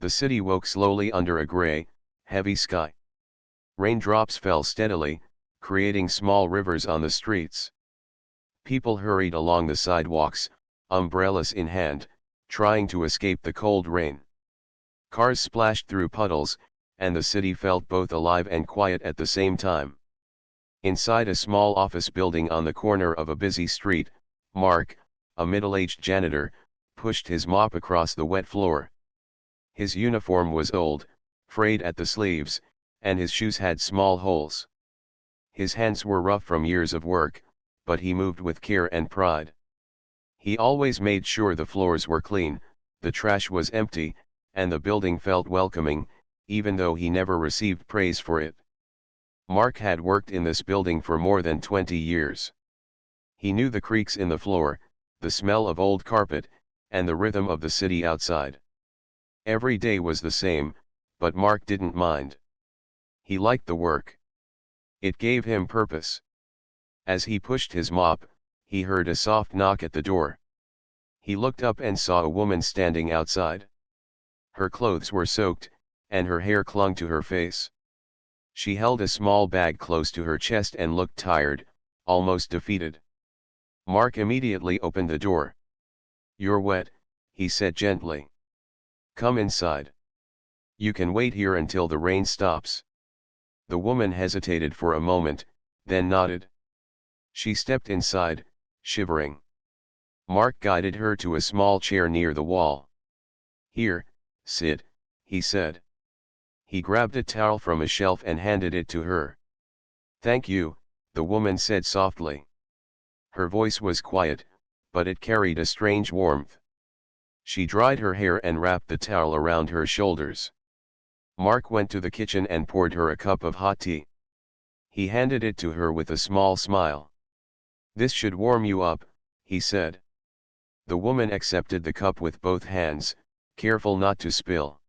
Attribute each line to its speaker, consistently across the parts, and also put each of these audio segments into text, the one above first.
Speaker 1: The city woke slowly under a gray, heavy sky. Raindrops fell steadily, creating small rivers on the streets. People hurried along the sidewalks, umbrellas in hand, trying to escape the cold rain. Cars splashed through puddles, and the city felt both alive and quiet at the same time. Inside a small office building on the corner of a busy street, Mark, a middle-aged janitor, pushed his mop across the wet floor. His uniform was old, frayed at the sleeves, and his shoes had small holes. His hands were rough from years of work, but he moved with care and pride. He always made sure the floors were clean, the trash was empty, and the building felt welcoming, even though he never received praise for it. Mark had worked in this building for more than 20 years. He knew the creaks in the floor, the smell of old carpet, and the rhythm of the city outside. Every day was the same, but Mark didn't mind. He liked the work. It gave him purpose. As he pushed his mop, he heard a soft knock at the door. He looked up and saw a woman standing outside. Her clothes were soaked, and her hair clung to her face. She held a small bag close to her chest and looked tired, almost defeated. Mark immediately opened the door. "You're wet," he said gently. "Come inside. You can wait here until the rain stops." The woman hesitated for a moment, then nodded. She stepped inside, shivering. Mark guided her to a small chair near the wall. "Here, sit," he said. He grabbed a towel from a shelf and handed it to her. "Thank you," the woman said softly. Her voice was quiet, but it carried a strange warmth. She dried her hair and wrapped the towel around her shoulders. Mark went to the kitchen and poured her a cup of hot tea. He handed it to her with a small smile. "This should warm you up," he said. The woman accepted the cup with both hands, careful not to spill.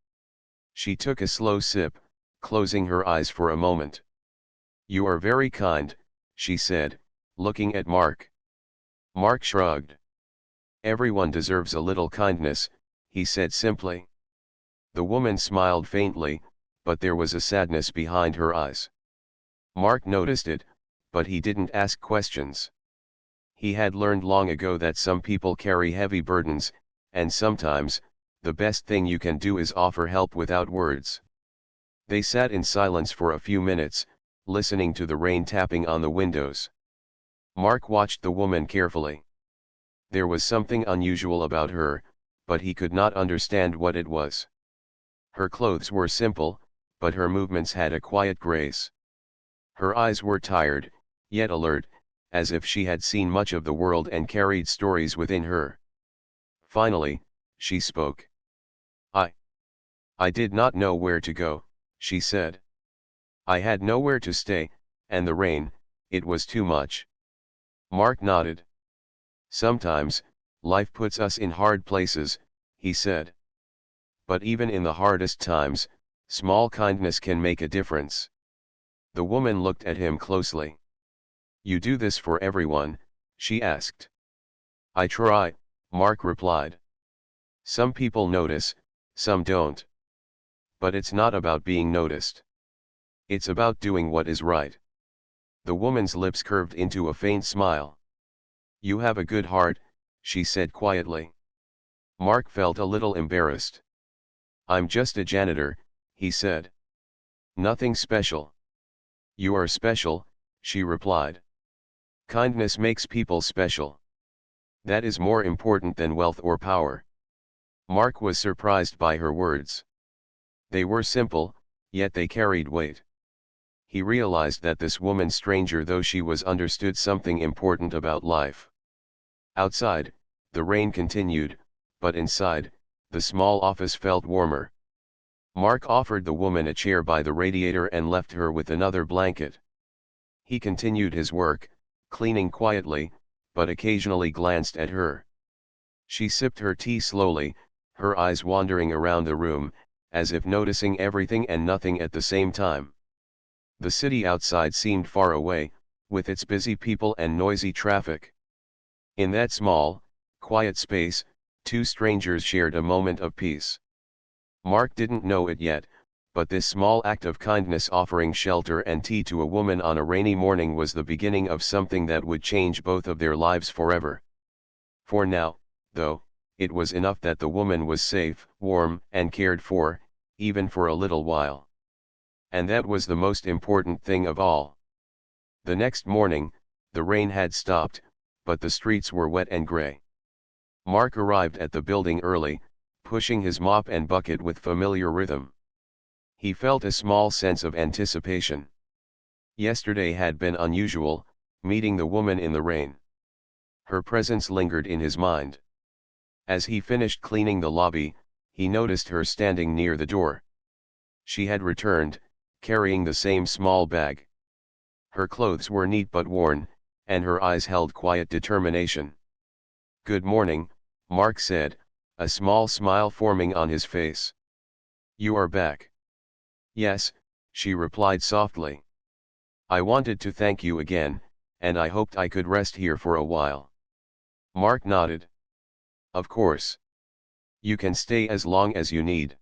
Speaker 1: She took a slow sip, closing her eyes for a moment. "You are very kind," she said, looking at Mark. Mark shrugged. "Everyone deserves a little kindness," he said simply. The woman smiled faintly, but there was a sadness behind her eyes. Mark noticed it, but he didn't ask questions. He had learned long ago that some people carry heavy burdens, and sometimes, the best thing you can do is offer help without words. They sat in silence for a few minutes, listening to the rain tapping on the windows. Mark watched the woman carefully. There was something unusual about her, but he could not understand what it was. Her clothes were simple, but her movements had a quiet grace. Her eyes were tired, yet alert, as if she had seen much of the world and carried stories within her. Finally, she spoke. I did not know where to go," she said. "I had nowhere to stay, and the rain, it was too much." Mark nodded. "Sometimes, life puts us in hard places," he said. "But even in the hardest times, small kindness can make a difference." The woman looked at him closely. "You do this for everyone?" she asked. "I try," Mark replied. "Some people notice, some don't. But it's not about being noticed. It's about doing what is right." The woman's lips curved into a faint smile. "You have a good heart," she said quietly. Mark felt a little embarrassed. "I'm just a janitor," he said. "Nothing special." "You are special," she replied. "Kindness makes people special. That is more important than wealth or power." Mark was surprised by her words. They were simple, yet they carried weight. He realized that this woman, stranger though she was, understood something important about life. Outside, the rain continued, but inside, the small office felt warmer. Mark offered the woman a chair by the radiator and left her with another blanket. He continued his work, cleaning quietly, but occasionally glanced at her. She sipped her tea slowly, her eyes wandering around the room, as if noticing everything and nothing at the same time. The city outside seemed far away, with its busy people and noisy traffic. In that small, quiet space, two strangers shared a moment of peace. Mark didn't know it yet, but this small act of kindness, offering shelter and tea to a woman on a rainy morning, was the beginning of something that would change both of their lives forever. For now, though, it was enough that the woman was safe, warm, and cared for, even for a little while. And that was the most important thing of all. The next morning, the rain had stopped, but the streets were wet and gray. Mark arrived at the building early, pushing his mop and bucket with familiar rhythm. He felt a small sense of anticipation. Yesterday had been unusual, meeting the woman in the rain. Her presence lingered in his mind. As he finished cleaning the lobby, he noticed her standing near the door. She had returned, carrying the same small bag. Her clothes were neat but worn, and her eyes held quiet determination. "Good morning," Mark said, a small smile forming on his face. "You are back." "Yes," she replied softly. "I wanted to thank you again, and I hoped I could rest here for a while." Mark nodded. "Of course. You can stay as long as you need.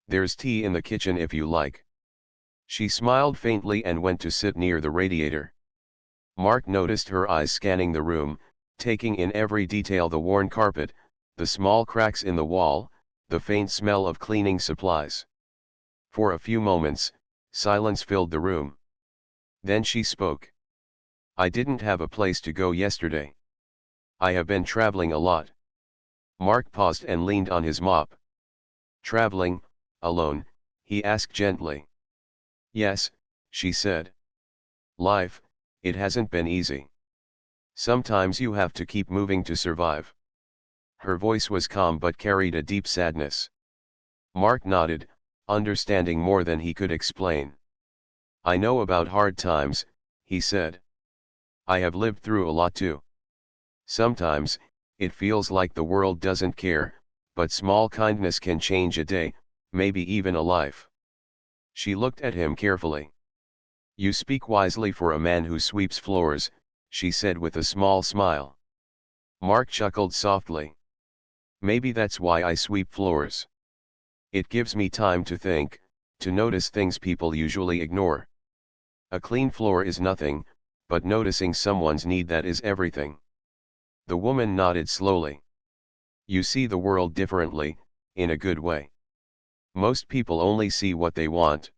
Speaker 1: There's tea in the kitchen if you like." She smiled faintly and went to sit near the radiator. Mark noticed her eyes scanning the room, taking in every detail: the worn carpet, the small cracks in the wall, the faint smell of cleaning supplies. For a few moments, silence filled the room. Then she spoke. "I didn't have a place to go yesterday. I have been traveling a lot." Mark paused and leaned on his mop. "Traveling, alone?" he asked gently. "Yes," she said. "Life, it hasn't been easy. Sometimes you have to keep moving to survive." Her voice was calm but carried a deep sadness. Mark nodded, understanding more than he could explain. "I know about hard times," he said. "I have lived through a lot too. Sometimes, it feels like the world doesn't care, but small kindness can change a day, maybe even a life." She looked at him carefully. "You speak wisely for a man who sweeps floors," she said with a small smile. Mark chuckled softly. "Maybe that's why I sweep floors. It gives me time to think, to notice things people usually ignore. A clean floor is nothing, but noticing someone's need, that is everything." The woman nodded slowly. "You see the world differently, in a good way. Most people only see what they want.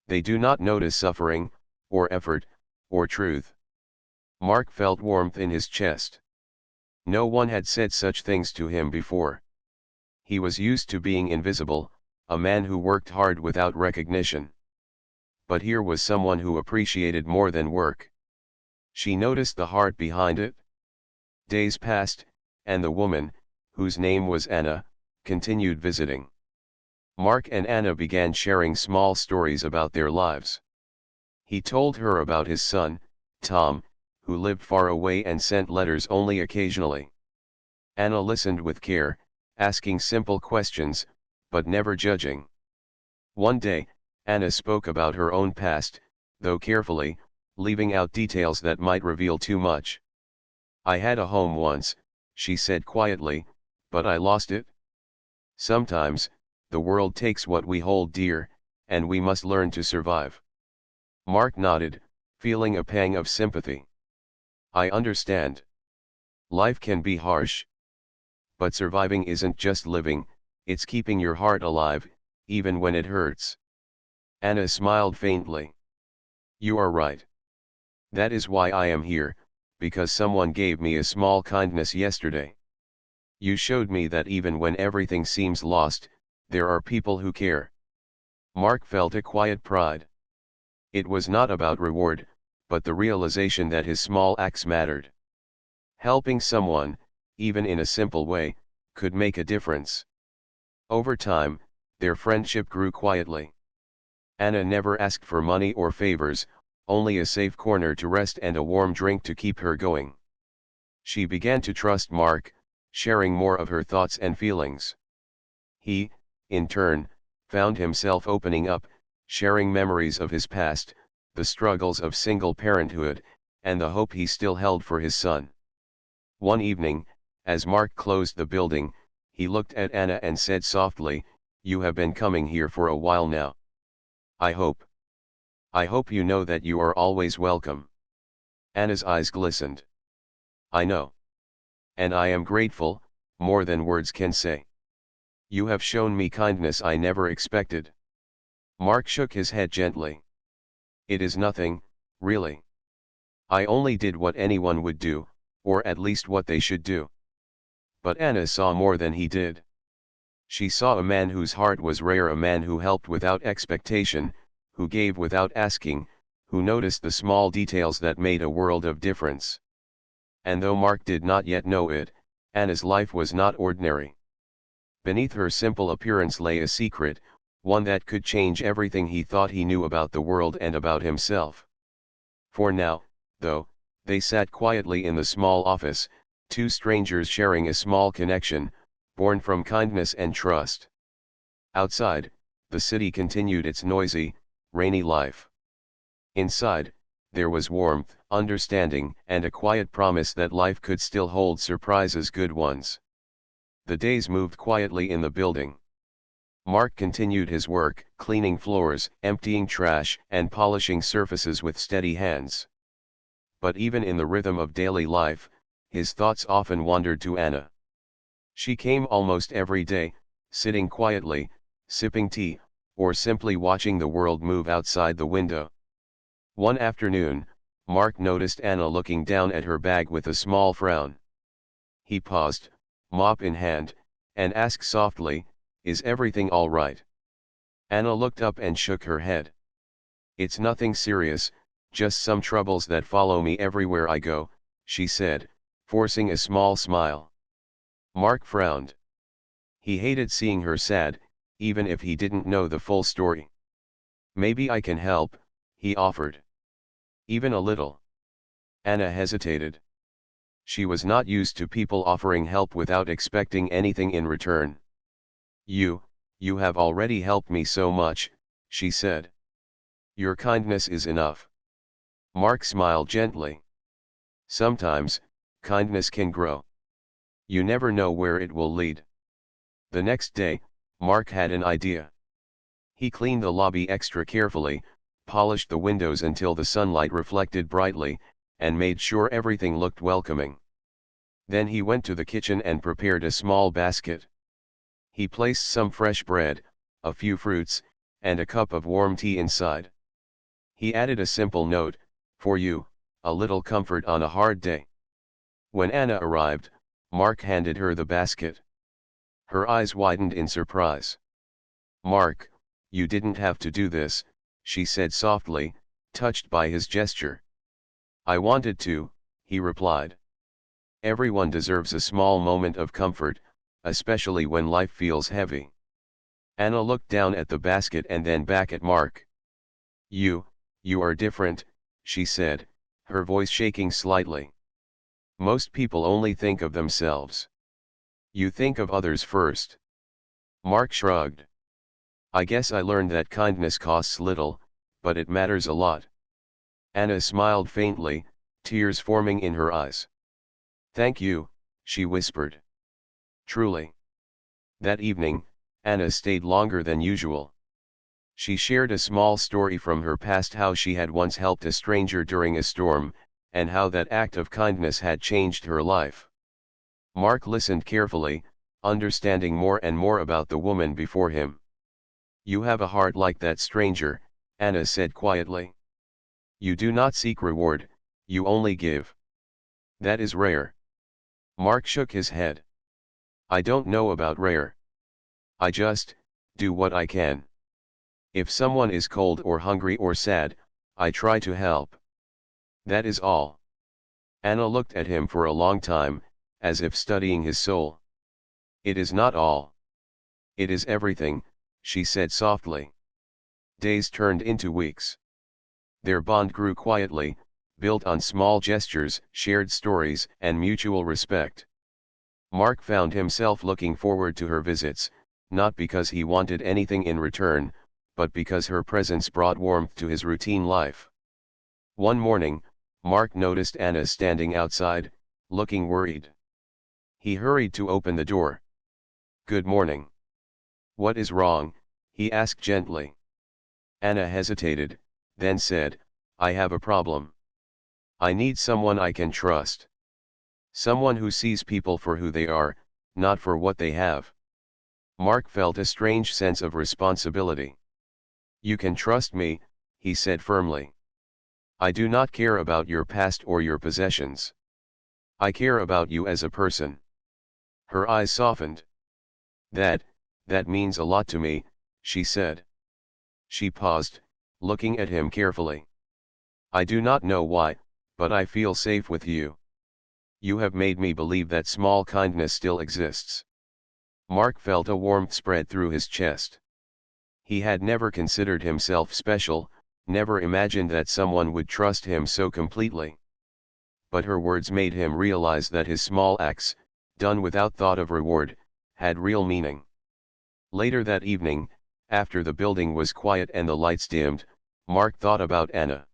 Speaker 1: They do not notice suffering, or effort, or truth." Mark felt warmth in his chest. No one had said such things to him before. He was used to being invisible, a man who worked hard without recognition. But here was someone who appreciated more than work. She noticed the heart behind it. Days passed, and the woman, whose name was Anna, continued visiting. Mark and Anna began sharing small stories about their lives. He told her about his son, Tom, who lived far away and sent letters only occasionally. Anna listened with care, asking simple questions, but never judging. One day, Anna spoke about her own past, though carefully, leaving out details that might reveal too much. "I had a home once," she said quietly, "but I lost it. Sometimes, the world takes what we hold dear, and we must learn to survive." Mark nodded, feeling a pang of sympathy. "I understand. Life can be harsh. But surviving isn't just living, it's keeping your heart alive, even when it hurts." Anna smiled faintly. "You are right. That is why I am here, because someone gave me a small kindness yesterday. You showed me that even when everything seems lost, there are people who care." Mark felt a quiet pride. It was not about reward, but the realization that his small acts mattered. Helping someone, even in a simple way, could make a difference. Over time, their friendship grew quietly. Anna never asked for money or favors, only a safe corner to rest and a warm drink to keep her going. She began to trust Mark, sharing more of her thoughts and feelings. He, in turn, found himself opening up, sharing memories of his past, the struggles of single parenthood, and the hope he still held for his son. One evening, as Mark closed the building, he looked at Anna and said softly, you have been coming here for a while now. I hope you know that you are always welcome. Anna's eyes glistened. I know. And I am grateful, more than words can say. You have shown me kindness I never expected. Mark shook his head gently. It is nothing, really. I only did what anyone would do, or at least what they should do. But Anna saw more than he did. She saw a man whose heart was rare, a man who helped without expectation, who gave without asking, who noticed the small details that made a world of difference. And though Mark did not yet know it, Anna's life was not ordinary. Beneath her simple appearance lay a secret, one that could change everything he thought he knew about the world and about himself. For now, though, they sat quietly in the small office, two strangers sharing a small connection, born from kindness and trust. Outside, the city continued its noisy, rainy life. Inside, there was warmth, understanding, and a quiet promise that life could still hold surprises, good ones. The days moved quietly in the building. Mark continued his work, cleaning floors, emptying trash, and polishing surfaces with steady hands. But even in the rhythm of daily life, his thoughts often wandered to Anna. She came almost every day, sitting quietly, sipping tea, or simply watching the world move outside the window. One afternoon, Mark noticed Anna looking down at her bag with a small frown. He paused, mop in hand, and asked softly, "Is everything all right?" Anna looked up and shook her head. "It's nothing serious, just some troubles that follow me everywhere I go," she said, forcing a small smile. Mark frowned. He hated seeing her sad, even if he didn't know the full story. "Maybe I can help," he offered. "Even a little." Anna hesitated. She was not used to people offering help without expecting anything in return. You have already helped me so much," she said. "Your kindness is enough." Mark smiled gently. "Sometimes, kindness can grow. You never know where it will lead." The next day, Mark had an idea. He cleaned the lobby extra carefully, polished the windows until the sunlight reflected brightly, and made sure everything looked welcoming. Then he went to the kitchen and prepared a small basket. He placed some fresh bread, a few fruits, and a cup of warm tea inside. He added a simple note, "For you, a little comfort on a hard day." When Anna arrived, Mark handed her the basket. Her eyes widened in surprise. "Mark, you didn't have to do this," she said softly, touched by his gesture. "I wanted to," he replied. "Everyone deserves a small moment of comfort, especially when life feels heavy." Anna looked down at the basket and then back at Mark. You are different," she said, her voice shaking slightly. "Most people only think of themselves. You think of others first." Mark shrugged. "I guess I learned that kindness costs little, but it matters a lot." Anna smiled faintly, tears forming in her eyes. "Thank you," she whispered. "Truly." That evening, Anna stayed longer than usual. She shared a small story from her past, how she had once helped a stranger during a storm, and how that act of kindness had changed her life. Mark listened carefully, understanding more and more about the woman before him. "You have a heart like that stranger," Anna said quietly. "You do not seek reward, you only give. That is rare." Mark shook his head. "I don't know about rare. I just do what I can. If someone is cold or hungry or sad, I try to help. That is all." Anna looked at him for a long time, as if studying his soul. "It is not all. It is everything," she said softly. Days turned into weeks. Their bond grew quietly, built on small gestures, shared stories, and mutual respect. Mark found himself looking forward to her visits, not because he wanted anything in return, but because her presence brought warmth to his routine life. One morning, Mark noticed Anna standing outside, looking worried. He hurried to open the door. "Good morning." "What is wrong?" he asked gently. Anna hesitated, then said, "I have a problem. I need someone I can trust. Someone who sees people for who they are, not for what they have." Mark felt a strange sense of responsibility. "You can trust me," he said firmly. "I do not care about your past or your possessions. I care about you as a person." Her eyes softened. That means a lot to me," she said. She paused, looking at him carefully. "I do not know why, but I feel safe with you. You have made me believe that small kindness still exists." Mark felt a warmth spread through his chest. He had never considered himself special, never imagined that someone would trust him so completely. But her words made him realize that his small acts, done without thought of reward, had real meaning. Later that evening, after the building was quiet and the lights dimmed, Mark thought about Anna.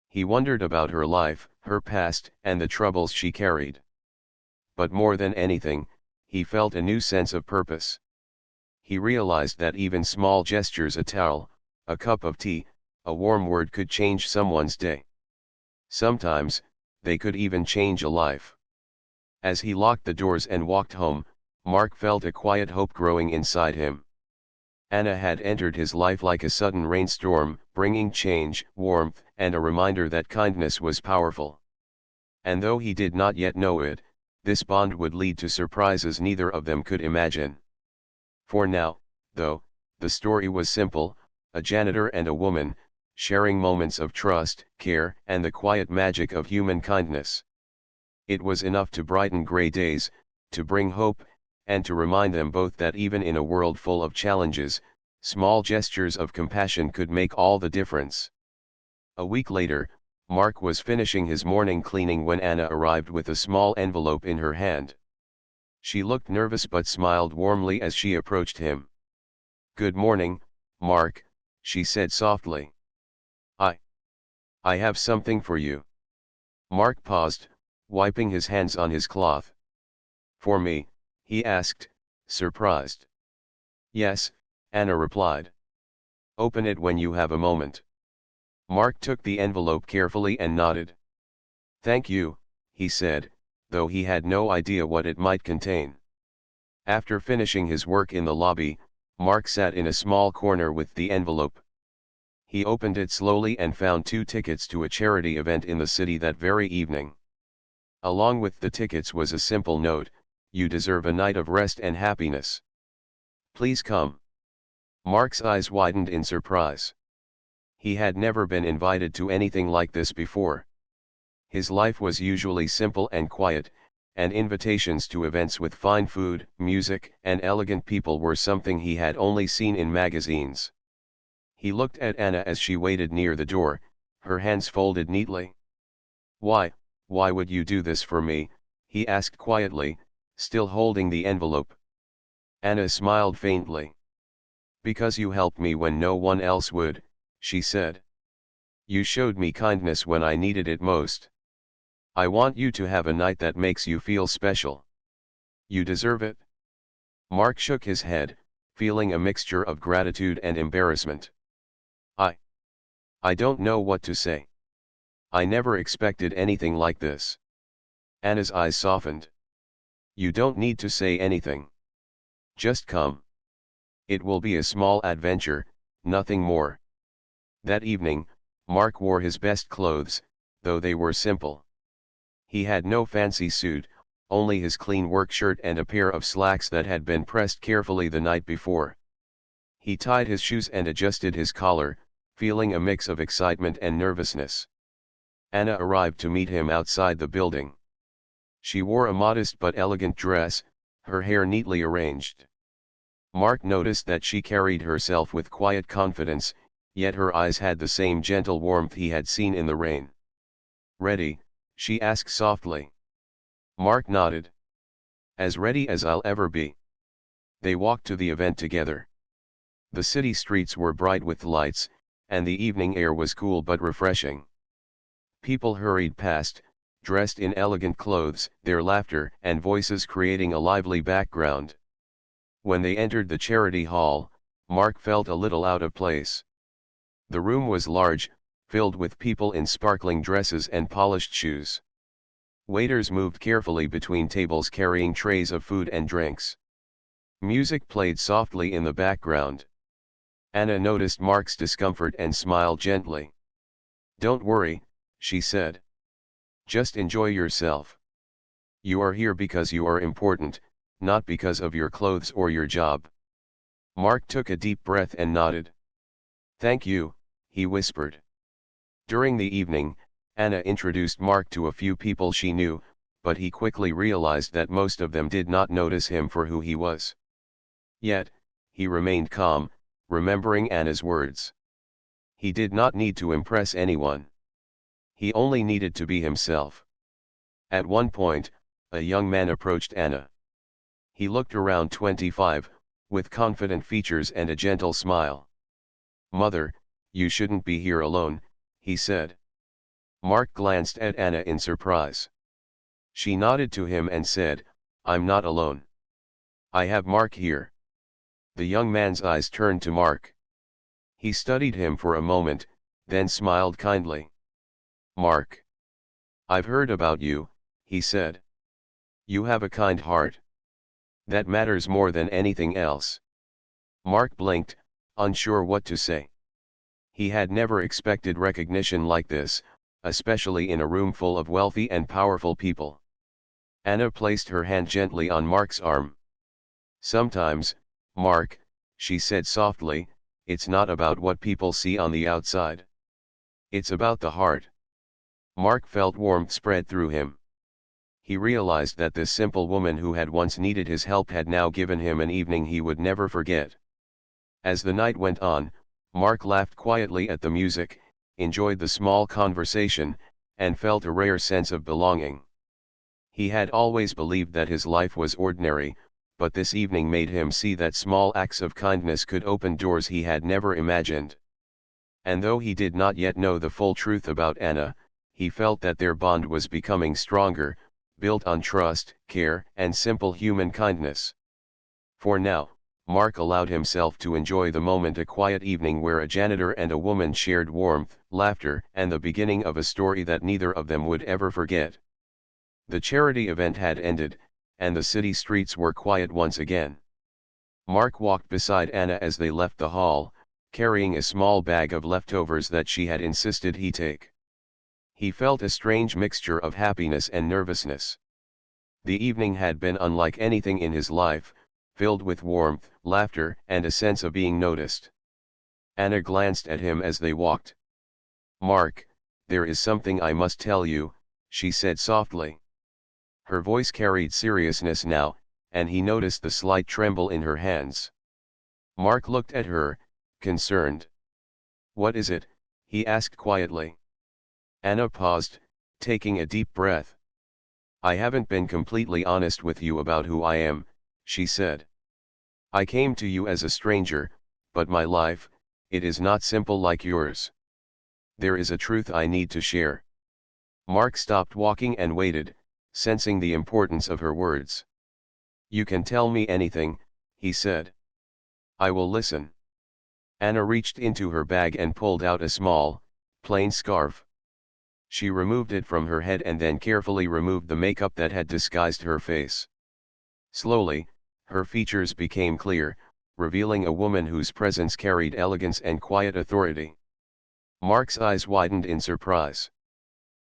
Speaker 1: He wondered about her life, her past, and the troubles she carried. But more than anything, he felt a new sense of purpose. He realized that even small gestures, a towel, a cup of tea, a warm word, could change someone's day. Sometimes, they could even change a life. As he locked the doors and walked home, Mark felt a quiet hope growing inside him. Anna had entered his life like a sudden rainstorm, bringing change, warmth, and a reminder that kindness was powerful. And though he did not yet know it, this bond would lead to surprises neither of them could imagine. For now, though, the story was simple: a janitor and a woman, sharing moments of trust, care, and the quiet magic of human kindness. It was enough to brighten gray days, to bring hope, and to remind them both that even in a world full of challenges, small gestures of compassion could make all the difference. A week later, Mark was finishing his morning cleaning when Anna arrived with a small envelope in her hand. She looked nervous but smiled warmly as she approached him. "Good morning, Mark," she said softly. I have something for you." Mark paused, wiping his hands on his cloth. "For me?" he asked, surprised. "Yes," Anna replied. "Open it when you have a moment." Mark took the envelope carefully and nodded. "Thank you," he said, though he had no idea what it might contain. After finishing his work in the lobby, Mark sat in a small corner with the envelope. He opened it slowly and found 2 tickets to a charity event in the city that very evening. Along with the tickets was a simple note: "You deserve a night of rest and happiness. Please come." Mark's eyes widened in surprise. He had never been invited to anything like this before. His life was usually simple and quiet, and invitations to events with fine food, music, and elegant people were something he had only seen in magazines. He looked at Anna as she waited near the door, her hands folded neatly. Why would you do this for me?" he asked quietly, still holding the envelope. Anna smiled faintly. "Because you helped me when no one else would," she said. "You showed me kindness when I needed it most. I want you to have a night that makes you feel special. You deserve it." Mark shook his head, feeling a mixture of gratitude and embarrassment. I don't know what to say. I never expected anything like this." Anna's eyes softened. "You don't need to say anything. Just come. It will be a small adventure, nothing more." That evening, Mark wore his best clothes, though they were simple. He had no fancy suit, only his clean work shirt and a pair of slacks that had been pressed carefully the night before. He tied his shoes and adjusted his collar, feeling a mix of excitement and nervousness. Anna arrived to meet him outside the building. She wore a modest but elegant dress, her hair neatly arranged. Mark noticed that she carried herself with quiet confidence, yet her eyes had the same gentle warmth he had seen in the rain. "Ready?" she asked softly. Mark nodded. "As ready as I'll ever be." They walked to the event together. The city streets were bright with lights, and the evening air was cool but refreshing. People hurried past, dressed in elegant clothes, their laughter and voices creating a lively background. When they entered the charity hall, Mark felt a little out of place. The room was large, filled with people in sparkling dresses and polished shoes. Waiters moved carefully between tables carrying trays of food and drinks. Music played softly in the background. Anna noticed Mark's discomfort and smiled gently. "Don't worry," she said. "Just enjoy yourself. You are here because you are important, not because of your clothes or your job." Mark took a deep breath and nodded. "Thank you," he whispered. During the evening, Anna introduced Mark to a few people she knew, but he quickly realized that most of them did not notice him for who he was. Yet, he remained calm, remembering Anna's words. He did not need to impress anyone. He only needed to be himself. At one point, a young man approached Anna. He looked around 25, with confident features and a gentle smile. "Mother, you shouldn't be here alone," he said. Mark glanced at Anna in surprise. She nodded to him and said, "I'm not alone. I have Mark here." The young man's eyes turned to Mark. He studied him for a moment, then smiled kindly. "Mark. I've heard about you," he said. "You have a kind heart. That matters more than anything else." Mark blinked, unsure what to say. He had never expected recognition like this, especially in a room full of wealthy and powerful people. Anna placed her hand gently on Mark's arm. "Sometimes, Mark," she said softly, "it's not about what people see on the outside. It's about the heart." Mark felt warmth spread through him. He realized that this simple woman who had once needed his help had now given him an evening he would never forget. As the night went on, Mark laughed quietly at the music, enjoyed the small conversation, and felt a rare sense of belonging. He had always believed that his life was ordinary, but this evening made him see that small acts of kindness could open doors he had never imagined. And though he did not yet know the full truth about Anna, he felt that their bond was becoming stronger, built on trust, care, and simple human kindness. For now, Mark allowed himself to enjoy the moment, a quiet evening where a janitor and a woman shared warmth, laughter, and the beginning of a story that neither of them would ever forget. The charity event had ended, and the city streets were quiet once again. Mark walked beside Anna as they left the hall, carrying a small bag of leftovers that she had insisted he take. He felt a strange mixture of happiness and nervousness. The evening had been unlike anything in his life, filled with warmth, laughter, and a sense of being noticed. Anna glanced at him as they walked. "Mark, there is something I must tell you," she said softly. Her voice carried seriousness now, and he noticed the slight tremble in her hands. Mark looked at her, concerned. "What is it?" he asked quietly. Anna paused, taking a deep breath. "I haven't been completely honest with you about who I am," she said. "I came to you as a stranger, but my life, it is not simple like yours. There is a truth I need to share." Mark stopped walking and waited, sensing the importance of her words. "You can tell me anything," he said. "I will listen." Anna reached into her bag and pulled out a small, plain scarf. She removed it from her head and then carefully removed the makeup that had disguised her face. Slowly, her features became clear, revealing a woman whose presence carried elegance and quiet authority. Mark's eyes widened in surprise.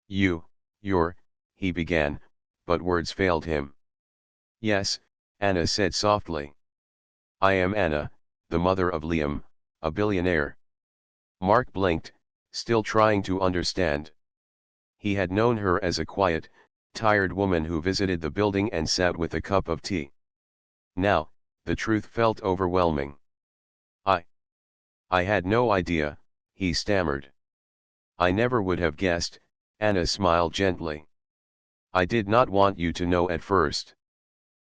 Speaker 1: You're, he began, but words failed him. "Yes," Anna said softly. "I am Anna, the mother of Liam, a billionaire." Mark blinked, still trying to understand. He had known her as a quiet, tired woman who visited the building and sat with a cup of tea. Now, the truth felt overwhelming. I had no idea," he stammered. "I never would have guessed," Anna smiled gently. "I did not want you to know at first.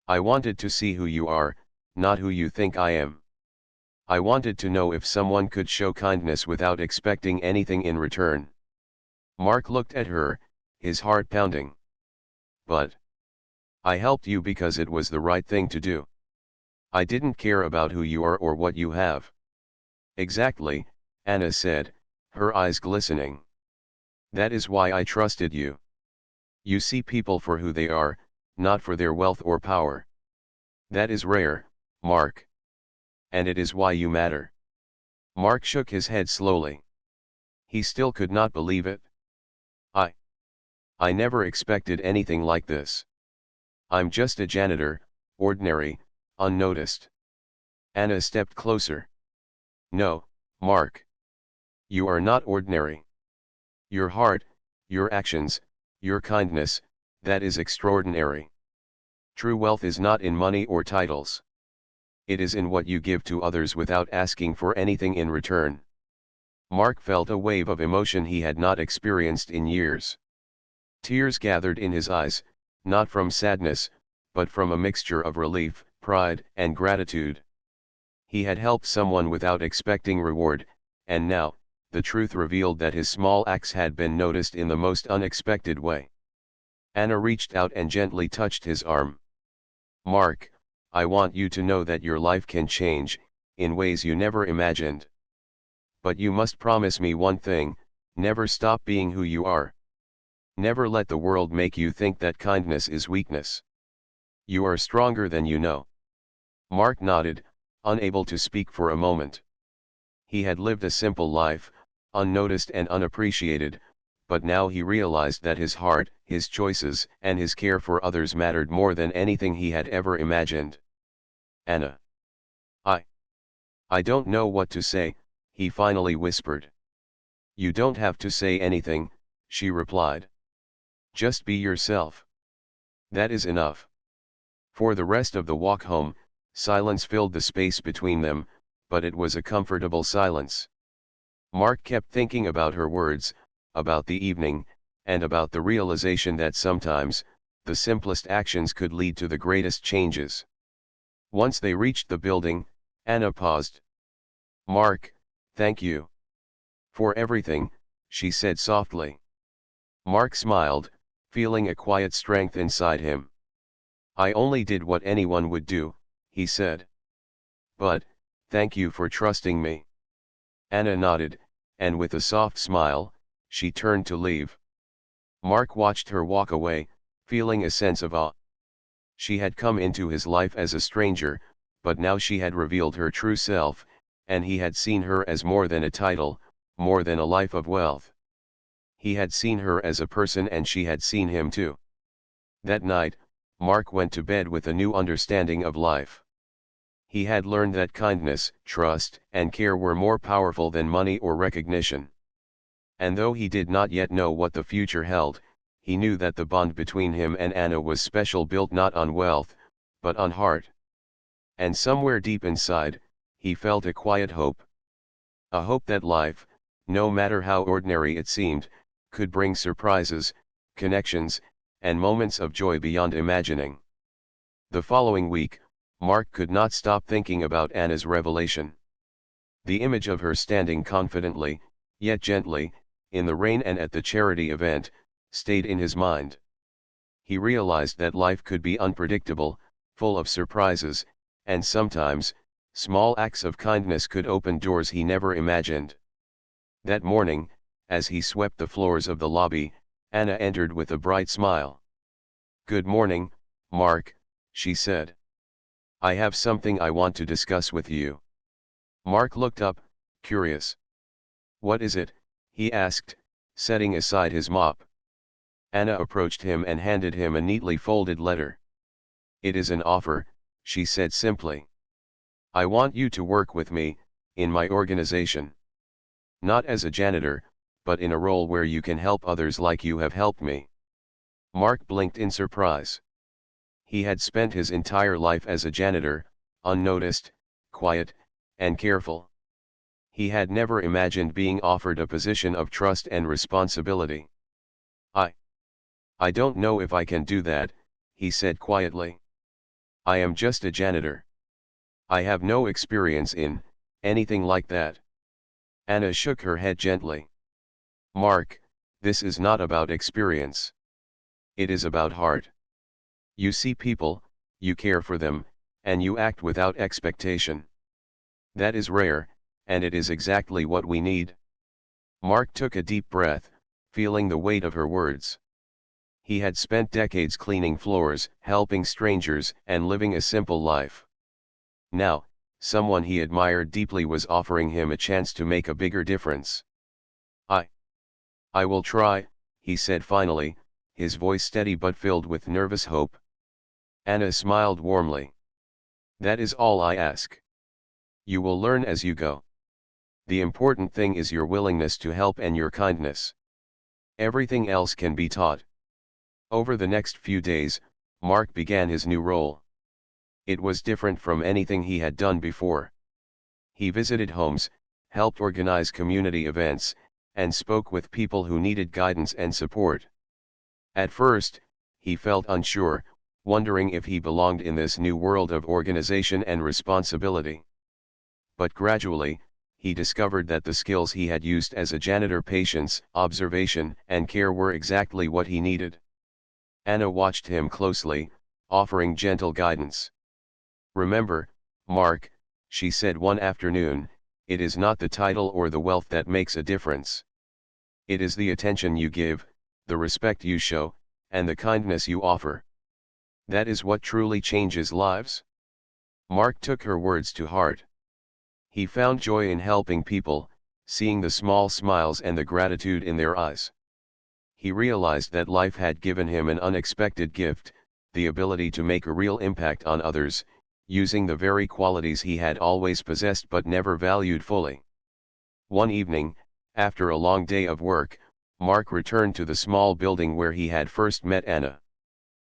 Speaker 1: I wanted to see who you are, not who you think I am. I wanted to know if someone could show kindness without expecting anything in return." Mark looked at her, his heart pounding. "But I helped you because it was the right thing to do." I didn't care about who you are or what you have. Exactly, Anna said, her eyes glistening. That is why I trusted you. You see people for who they are, not for their wealth or power. That is rare, Mark. And it is why you matter. Mark shook his head slowly. He still could not believe it. I never expected anything like this. I'm just a janitor, ordinary, unnoticed. Anna stepped closer. No, Mark. You are not ordinary. Your heart, your actions, your kindness, that is extraordinary. True wealth is not in money or titles. It is in what you give to others without asking for anything in return. Mark felt a wave of emotion he had not experienced in years. Tears gathered in his eyes, not from sadness, but from a mixture of relief, pride, and gratitude. He had helped someone without expecting reward, and now, the truth revealed that his small acts had been noticed in the most unexpected way. Anna reached out and gently touched his arm. Mark, I want you to know that your life can change, in ways you never imagined. But you must promise me one thing, never stop being who you are. Never let the world make you think that kindness is weakness. You are stronger than you know. Mark nodded, unable to speak for a moment. He had lived a simple life, unnoticed and unappreciated, but now he realized that his heart, his choices, and his care for others mattered more than anything he had ever imagined. Anna. I don't know what to say, he finally whispered. You don't have to say anything, she replied. Just be yourself. That is enough. For the rest of the walk home, silence filled the space between them, but it was a comfortable silence. Mark kept thinking about her words, about the evening, and about the realization that sometimes, the simplest actions could lead to the greatest changes. Once they reached the building, Anna paused. Mark, thank you. For everything, she said softly. Mark smiled, feeling a quiet strength inside him. I only did what anyone would do, he said. But, thank you for trusting me. Anna nodded, and with a soft smile, she turned to leave. Mark watched her walk away, feeling a sense of awe. She had come into his life as a stranger, but now she had revealed her true self, and he had seen her as more than a title, more than a life of wealth. He had seen her as a person and she had seen him too. That night, Mark went to bed with a new understanding of life. He had learned that kindness, trust, and care were more powerful than money or recognition. And though he did not yet know what the future held, he knew that the bond between him and Anna was special, built not on wealth, but on heart. And somewhere deep inside, he felt a quiet hope. A hope that life, no matter how ordinary it seemed, could bring surprises, connections, and moments of joy beyond imagining. The following week, Mark could not stop thinking about Anna's revelation. The image of her standing confidently, yet gently, in the rain and at the charity event, stayed in his mind. He realized that life could be unpredictable, full of surprises, and sometimes, small acts of kindness could open doors he never imagined. That morning, as he swept the floors of the lobby, Anna entered with a bright smile. Good morning, Mark, she said. I have something I want to discuss with you. Mark looked up, curious. What is it? He asked, setting aside his mop. Anna approached him and handed him a neatly folded letter. It is an offer, she said simply. I want you to work with me, in my organization. Not as a janitor, but in a role where you can help others like you have helped me. Mark blinked in surprise. He had spent his entire life as a janitor, unnoticed, quiet, and careful. He had never imagined being offered a position of trust and responsibility. I don't know if I can do that, he said quietly. I am just a janitor. I have no experience in anything like that. Anna shook her head gently. Mark, this is not about experience. It is about heart. You see people, you care for them, And you act without expectation. That is rare, and it is exactly what we need. Mark took a deep breath, feeling the weight of her words. He had spent decades cleaning floors, helping strangers, and living a simple life. Now, someone he admired deeply was offering him a chance to make a bigger difference. I will try, he said finally, his voice steady but filled with nervous hope. Anna smiled warmly. That is all I ask. You will learn as you go. The important thing is your willingness to help and your kindness. Everything else can be taught. Over the next few days, Mark began his new role. It was different from anything he had done before. He visited homes, helped organize community events, and spoke with people who needed guidance and support. At first, he felt unsure, wondering if he belonged in this new world of organization and responsibility. But gradually, he discovered that the skills he had used as a janitor, patience, observation, and care were exactly what he needed. Anna watched him closely, offering gentle guidance. Remember, Mark, she said one afternoon, it is not the title or the wealth that makes a difference. It is the attention you give, the respect you show, and the kindness you offer. That is what truly changes lives. Mark took her words to heart. He found joy in helping people, seeing the small smiles and the gratitude in their eyes. He realized that life had given him an unexpected gift, the ability to make a real impact on others, using the very qualities he had always possessed but never valued fully. One evening, after a long day of work, Mark returned to the small building where he had first met Anna.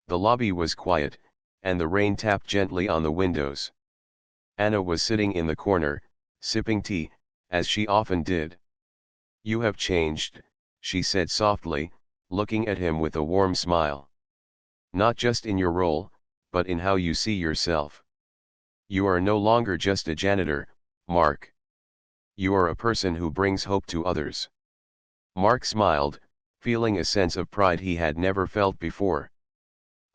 Speaker 1: The lobby was quiet, and the rain tapped gently on the windows. Anna was sitting in the corner, sipping tea, as she often did. You have changed, she said softly, looking at him with a warm smile. Not just in your role, but in how you see yourself. You are no longer just a janitor, Mark. You are a person who brings hope to others. Mark smiled, feeling a sense of pride he had never felt before.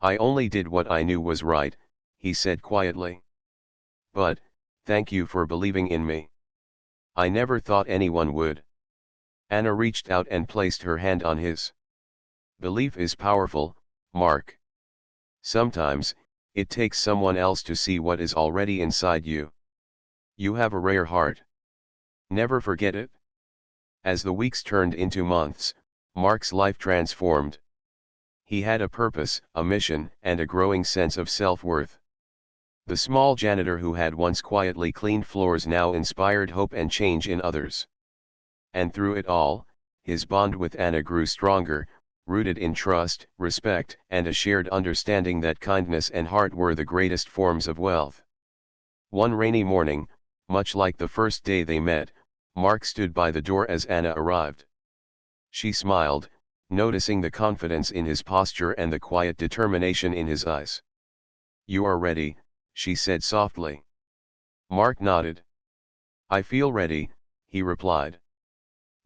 Speaker 1: I only did what I knew was right, he said quietly. But, thank you for believing in me. I never thought anyone would. Anna reached out and placed her hand on his. Belief is powerful, Mark. Sometimes, it takes someone else to see what is already inside you. You have a rare heart. Never forget it. As the weeks turned into months, Mark's life transformed. He had a purpose, a mission, and a growing sense of self-worth. The small janitor who had once quietly cleaned floors now inspired hope and change in others. And through it all, his bond with Anna grew stronger, rooted in trust, respect, and a shared understanding that kindness and heart were the greatest forms of wealth. One rainy morning, much like the first day they met, Mark stood by the door as Anna arrived. She smiled, noticing the confidence in his posture and the quiet determination in his eyes. You are ready, she said softly. Mark nodded. I feel ready, he replied.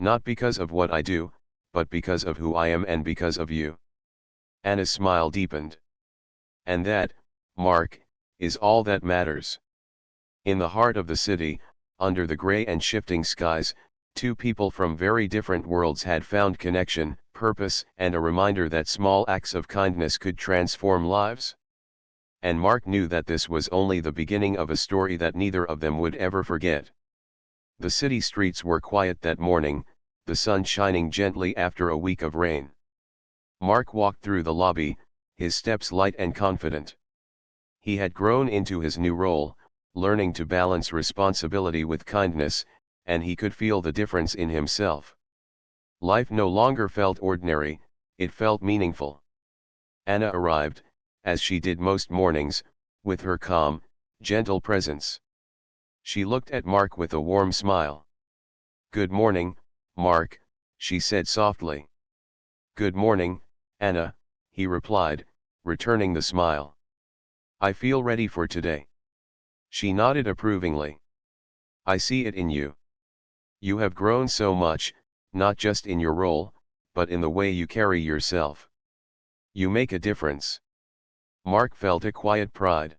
Speaker 1: Not because of what I do, but because of who I am and because of you. Anna's smile deepened. And that, Mark, is all that matters. In the heart of the city, under the gray and shifting skies, two people from very different worlds had found connection, purpose, and a reminder that small acts of kindness could transform lives. And Mark knew that this was only the beginning of a story that neither of them would ever forget. The city streets were quiet that morning, the sun shining gently after a week of rain. Mark walked through the lobby, his steps light and confident. He had grown into his new role, learning to balance responsibility with kindness, and he could feel the difference in himself. Life no longer felt ordinary, it felt meaningful. Anna arrived, as she did most mornings, with her calm, gentle presence. She looked at Mark with a warm smile. Good morning, Mark, she said softly. Good morning, Anna, he replied, returning the smile. I feel ready for today. She nodded approvingly. I see it in you. You have grown so much, not just in your role, but in the way you carry yourself. You make a difference. Mark felt a quiet pride.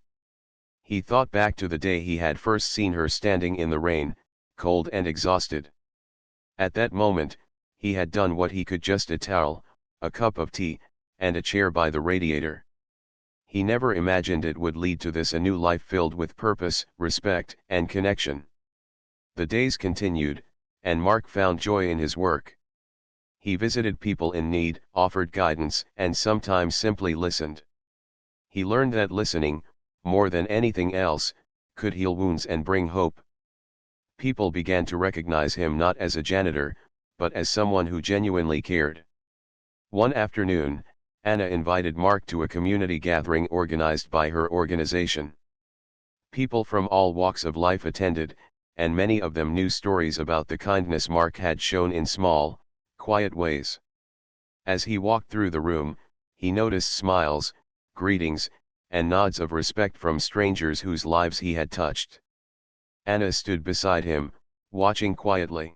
Speaker 1: He thought back to the day he had first seen her standing in the rain, cold and exhausted. At that moment, he had done what he could: just a towel, a cup of tea, and a chair by the radiator. He never imagined it would lead to this: a new life filled with purpose, respect, and connection. The days continued, and Mark found joy in his work. He visited people in need, offered guidance, and sometimes simply listened. He learned that listening, more than anything else, could heal wounds and bring hope. People began to recognize him not as a janitor, but as someone who genuinely cared. One afternoon, Anna invited Mark to a community gathering organized by her organization. People from all walks of life attended, and many of them knew stories about the kindness Mark had shown in small, quiet ways. As he walked through the room, he noticed smiles, greetings, and nods of respect from strangers whose lives he had touched. Anna stood beside him, watching quietly.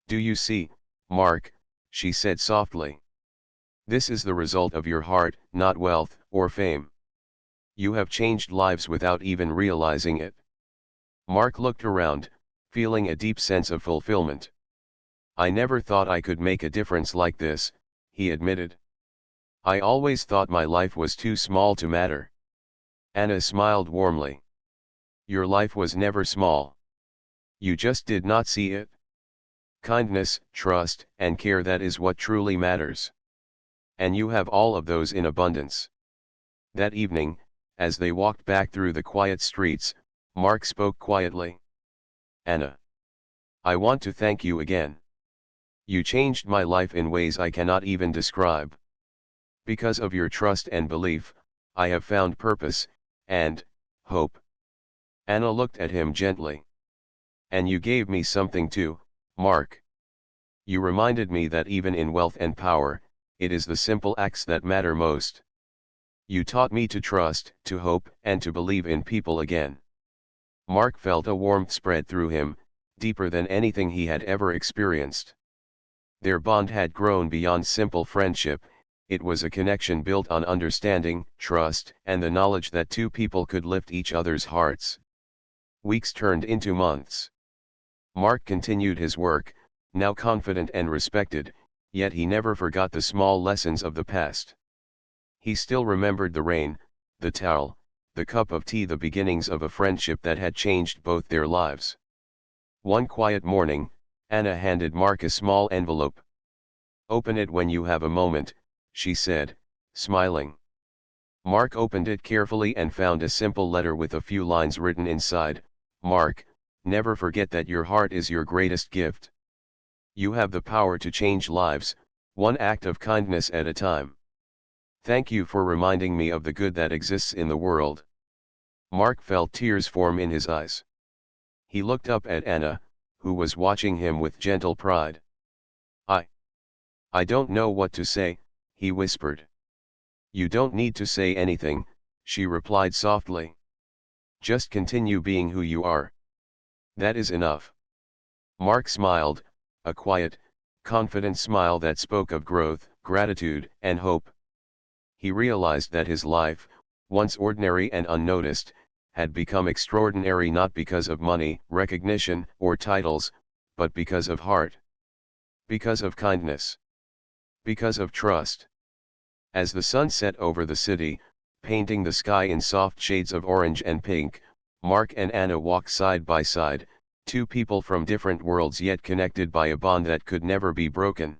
Speaker 1: "Do you see, Mark?" she said softly. "This is the result of your heart, not wealth or fame. You have changed lives without even realizing it." Mark looked around, feeling a deep sense of fulfillment. "I never thought I could make a difference like this," he admitted. "I always thought my life was too small to matter." Anna smiled warmly. "Your life was never small. You just did not see it. Kindness, trust, and care, that is what truly matters. And you have all of those in abundance." That evening, as they walked back through the quiet streets, Mark spoke quietly. "Anna, I want to thank you again. You changed my life in ways I cannot even describe. Because of your trust and belief, I have found purpose, and hope." Anna looked at him gently. "And you gave me something too, Mark. You reminded me that even in wealth and power, it is the simple acts that matter most. You taught me to trust, to hope, and to believe in people again." Mark felt a warmth spread through him, deeper than anything he had ever experienced. Their bond had grown beyond simple friendship. It was a connection built on understanding, trust, and the knowledge that two people could lift each other's hearts. Weeks turned into months. Mark continued his work, now confident and respected, yet he never forgot the small lessons of the past. He still remembered the rain, the towel, the cup of tea, the beginnings of a friendship that had changed both their lives. One quiet morning, Anna handed Mark a small envelope. "Open it when you have a moment," she said, smiling. Mark opened it carefully and found a simple letter with a few lines written inside. "Mark, never forget that your heart is your greatest gift. You have the power to change lives, one act of kindness at a time. Thank you for reminding me of the good that exists in the world." Mark felt tears form in his eyes. He looked up at Anna, who was watching him with gentle pride. I don't know what to say," he whispered. "You don't need to say anything," she replied softly. "Just continue being who you are. That is enough." Mark smiled, a quiet, confident smile that spoke of growth, gratitude, and hope. He realized that his life, once ordinary and unnoticed, had become extraordinary not because of money, recognition, or titles, but because of heart. Because of kindness. Because of trust. As the sun set over the city, painting the sky in soft shades of orange and pink, Mark and Anna walked side by side, two people from different worlds yet connected by a bond that could never be broken.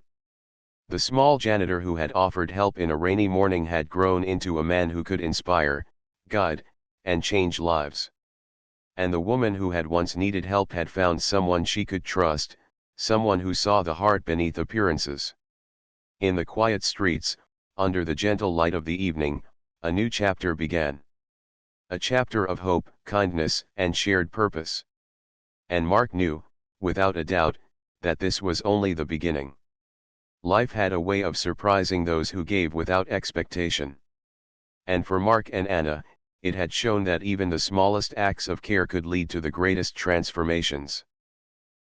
Speaker 1: The small janitor who had offered help in a rainy morning had grown into a man who could inspire, guide, and change lives. And the woman who had once needed help had found someone she could trust, someone who saw the heart beneath appearances. In the quiet streets, under the gentle light of the evening, a new chapter began. A chapter of hope, kindness, and shared purpose. And Mark knew, without a doubt, that this was only the beginning. Life had a way of surprising those who gave without expectation. And for Mark and Anna, it had shown that even the smallest acts of care could lead to the greatest transformations.